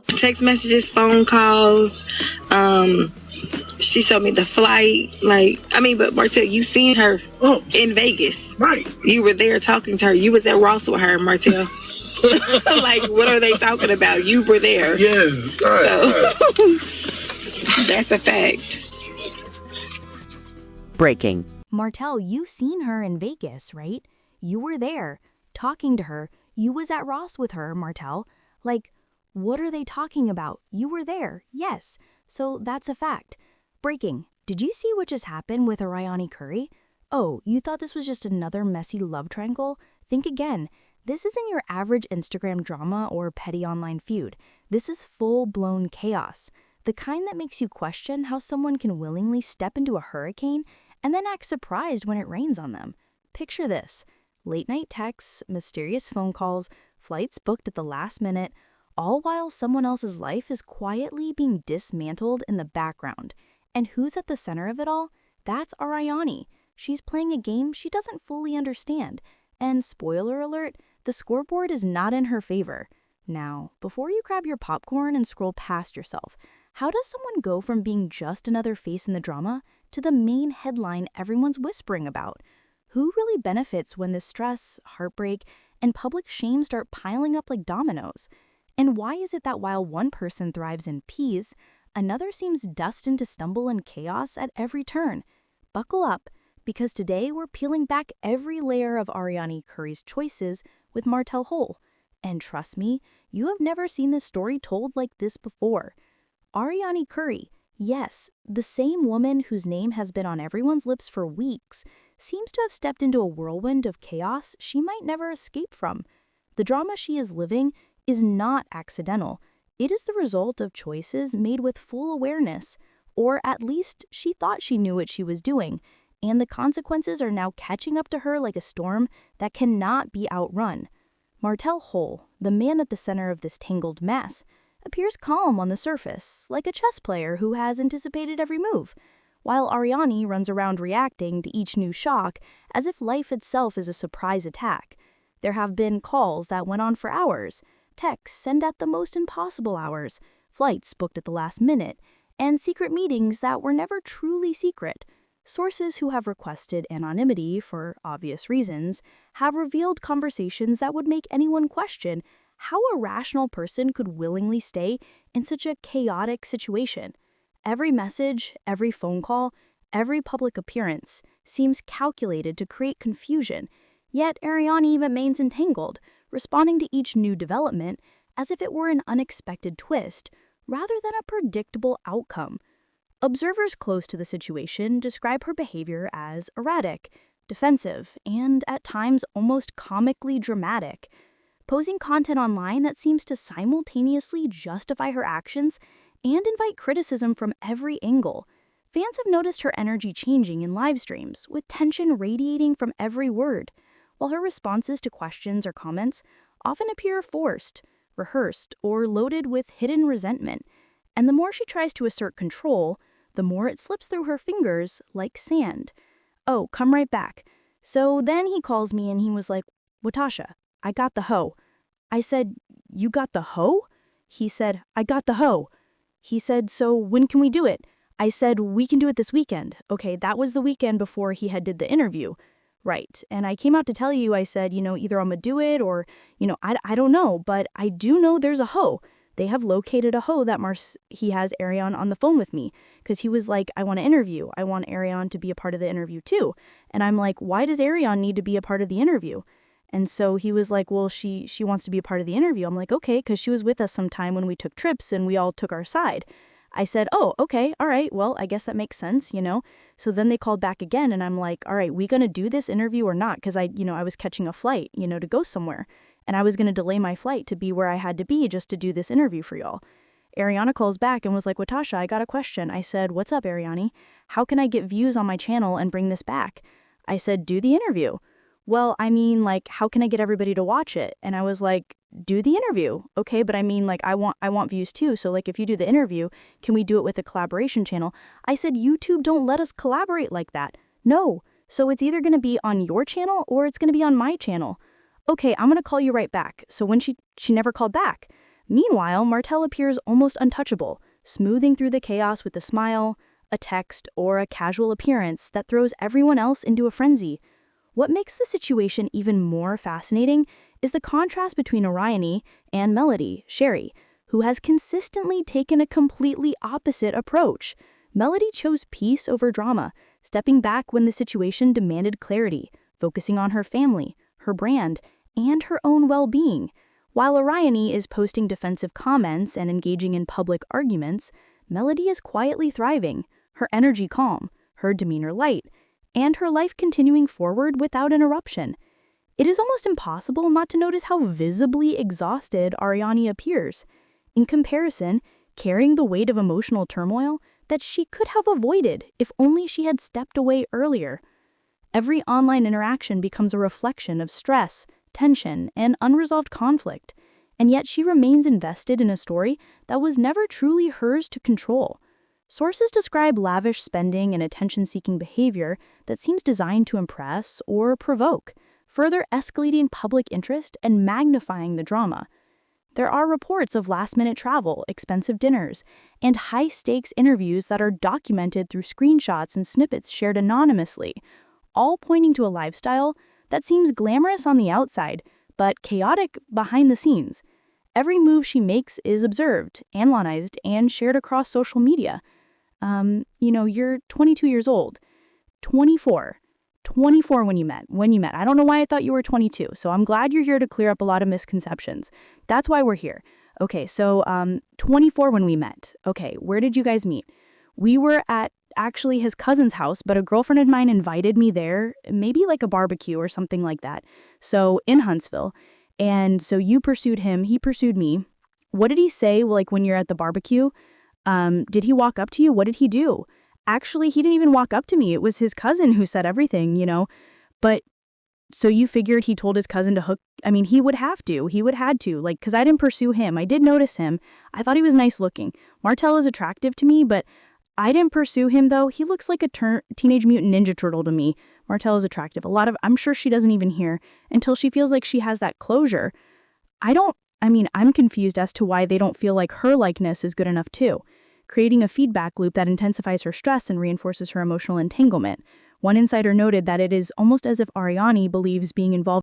text messages, phone calls. She showed me the flight. But Martell, you seen her in Vegas. Right. You were there talking to her. You was at Ross with her, Martell. What are they talking about? You were there. Yeah. Right. That's a fact. Breaking. Martell, you seen her in Vegas, right? You were there, talking to her. You was at Ross with her, Martell. What are they talking about? You were there, yes. So that's a fact. Breaking. Did you see what just happened with Arionne Curry? Oh, you thought this was just another messy love triangle? Think again. This isn't your average Instagram drama or petty online feud. This is full-blown chaos. The kind that makes you question how someone can willingly step into a hurricane and then act surprised when it rains on them. Picture this. Late-night texts, mysterious phone calls, flights booked at the last minute, all while someone else's life is quietly being dismantled in the background. And who's at the center of it all? That's Arionne. She's playing a game she doesn't fully understand. And spoiler alert, the scoreboard is not in her favor. Now, before you grab your popcorn and scroll past yourself, how does someone go from being just another face in the drama to the main headline everyone's whispering about? Who really benefits when the stress, heartbreak, and public shame start piling up like dominoes? And why is it that while one person thrives in peace, another seems destined to stumble in chaos at every turn? Buckle up, because today we're peeling back every layer of Arionne Curry's choices with Martell Holt. And trust me, you have never seen this story told like this before. Arionne Curry, yes, the same woman whose name has been on everyone's lips for weeks, seems to have stepped into a whirlwind of chaos she might never escape from. The drama she is living is not accidental. It is the result of choices made with full awareness, or at least she thought she knew what she was doing, and the consequences are now catching up to her like a storm that cannot be outrun. Martell Holt, the man at the center of this tangled mess, appears calm on the surface, like a chess player who has anticipated every move, while Arionne runs around reacting to each new shock as if life itself is a surprise attack. There have been calls that went on for hours, texts sent at the most impossible hours, flights booked at the last minute, and secret meetings that were never truly secret. Sources who have requested anonymity for obvious reasons have revealed conversations that would make anyone question how a rational person could willingly stay in such a chaotic situation. Every message, every phone call, every public appearance seems calculated to create confusion, yet Arionne remains entangled, responding to each new development as if it were an unexpected twist, rather than a predictable outcome. Observers close to the situation describe her behavior as erratic, defensive, and at times almost comically dramatic, posing content online that seems to simultaneously justify her actions and invite criticism from every angle. Fans have noticed her energy changing in live streams, with tension radiating from every word, while her responses to questions or comments often appear forced, rehearsed, or loaded with hidden resentment. And the more she tries to assert control, the more it slips through her fingers like sand. Oh, come right back. So then he calls me and he was like, "Tasha, I got the hoe." I said, "You got the hoe?" He said, "I got the hoe." He said, "So when can we do it?" I said, "We can do it this weekend." Okay, that was the weekend before he had did the interview. Right. And I came out to tell you, I said, either I'm gonna do it or, I don't know, but I do know there's a hoe. They have located a hoe that he has Arionne on the phone with me because he was like, "I want to interview. I want Arionne to be a part of the interview too." And I'm like, "Why does Arionne need to be a part of the interview?" And so he was like, "Well, she wants to be a part of the interview." I'm like, "Okay," because she was with us sometime when we took trips and we all took our side. I said, "Oh, okay, all right, well, I guess that makes sense, So then they called back again and I'm like, "All right, we gonna do this interview or not?" Because I was catching a flight, to go somewhere. And I was gonna delay my flight to be where I had to be just to do this interview for y'all. Arionne calls back and was like, "Tasha, I got a question." I said, "What's up, Arionne? How can I get views on my channel and bring this back?" I said, "Do the interview." "Well, how can I get everybody to watch it?" And I was like, "Do the interview." "Okay, but I want views too. So if you do the interview, can we do it with a collaboration channel?" I said, "YouTube don't let us collaborate like that." "No. So it's either going to be on your channel or it's going to be on my channel." "Okay, I'm going to call you right back." So when she never called back. Meanwhile, Martell appears almost untouchable, smoothing through the chaos with a smile, a text, or a casual appearance that throws everyone else into a frenzy. What makes the situation even more fascinating is the contrast between Arionne and Melody, Sherry, who has consistently taken a completely opposite approach. Melody chose peace over drama, stepping back when the situation demanded clarity, focusing on her family, her brand, and her own well-being. While Arionne is posting defensive comments and engaging in public arguments, Melody is quietly thriving, her energy calm, her demeanor light, and her life continuing forward without interruption. It is almost impossible not to notice how visibly exhausted Arionne appears. In comparison, carrying the weight of emotional turmoil that she could have avoided if only she had stepped away earlier. Every online interaction becomes a reflection of stress, tension, and unresolved conflict, and yet she remains invested in a story that was never truly hers to control. Sources describe lavish spending and attention-seeking behavior that seems designed to impress or provoke, further escalating public interest and magnifying the drama. There are reports of last-minute travel, expensive dinners, and high-stakes interviews that are documented through screenshots and snippets shared anonymously, all pointing to a lifestyle that seems glamorous on the outside, but chaotic behind the scenes. Every move she makes is observed, analyzed, and shared across social media. You're 22 years old. 24 when you met. I don't know why I thought you were 22, so I'm glad you're here to clear up a lot of misconceptions. That's why we're here. Okay, so 24 when we met. Okay, where did you guys meet? We were at actually his cousin's house, but a girlfriend of mine invited me there, maybe like a barbecue or something like that. So in Huntsville. And so you pursued him, he pursued me. What did he say, like when you're at the barbecue? Did he walk up to you? What did he do? Actually, he didn't even walk up to me. It was his cousin who said everything, But so you figured he told his cousin to hook? I mean, he would have to. He would had to, because I didn't pursue him. I did notice him. I thought he was nice looking. Martell is attractive to me, but I didn't pursue him, though. He looks like a Teenage Mutant Ninja Turtle to me. Martell is attractive. I'm sure she doesn't even hear until she feels like she has that closure. I'm confused as to why they don't feel like her likeness is good enough, too, creating a feedback loop that intensifies her stress and reinforces her emotional entanglement. One insider noted that it is almost as if Arionne believes being involved